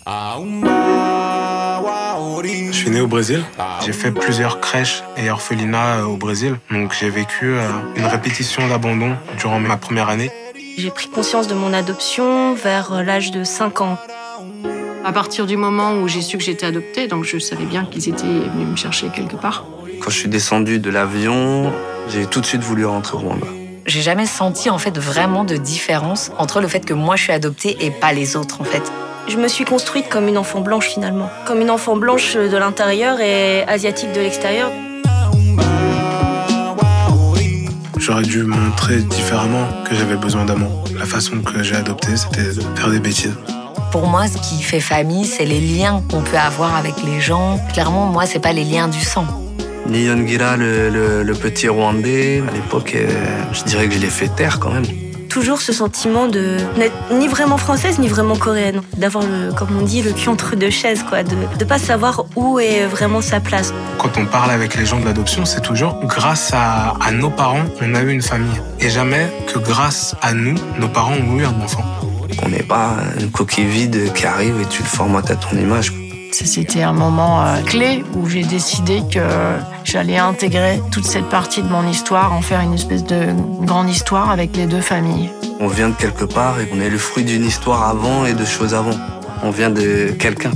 Je suis né au Brésil. J'ai fait plusieurs crèches et orphelinats au Brésil. Donc j'ai vécu une répétition d'abandon durant ma première année. J'ai pris conscience de mon adoption vers l'âge de 5 ans. À partir du moment où j'ai su que j'étais adoptée, donc je savais bien qu'ils étaient venus me chercher quelque part. Quand je suis descendu de l'avion, j'ai tout de suite voulu rentrer au Rwanda. J'ai jamais senti en fait vraiment de différence entre le fait que moi je suis adoptée et pas les autres en fait. Je me suis construite comme une enfant blanche finalement. Comme une enfant blanche de l'intérieur et asiatique de l'extérieur. J'aurais dû montrer différemment que j'avais besoin d'amour. La façon que j'ai adopté, c'était de faire des bêtises. Pour moi, ce qui fait famille, c'est les liens qu'on peut avoir avec les gens. Clairement, moi, c'est pas les liens du sang. Niyongira, le petit Rwandais, à l'époque, je dirais que je l'ai fait taire quand même. Toujours ce sentiment de n'être ni vraiment française ni vraiment coréenne. D'avoir, comme on dit, le cul entre deux chaises, quoi. De pas savoir où est vraiment sa place. Quand on parle avec les gens de l'adoption, c'est toujours grâce à nos parents, on a eu une famille. Et jamais que grâce à nous, nos parents ont eu un enfant. On n'est pas une coquille vide qui arrive et tu le formates à ton image. C'était un moment clé où j'ai décidé que j'allais intégrer toute cette partie de mon histoire, en faire une espèce de grande histoire avec les deux familles. On vient de quelque part et on est le fruit d'une histoire avant et de choses avant. On vient de quelqu'un.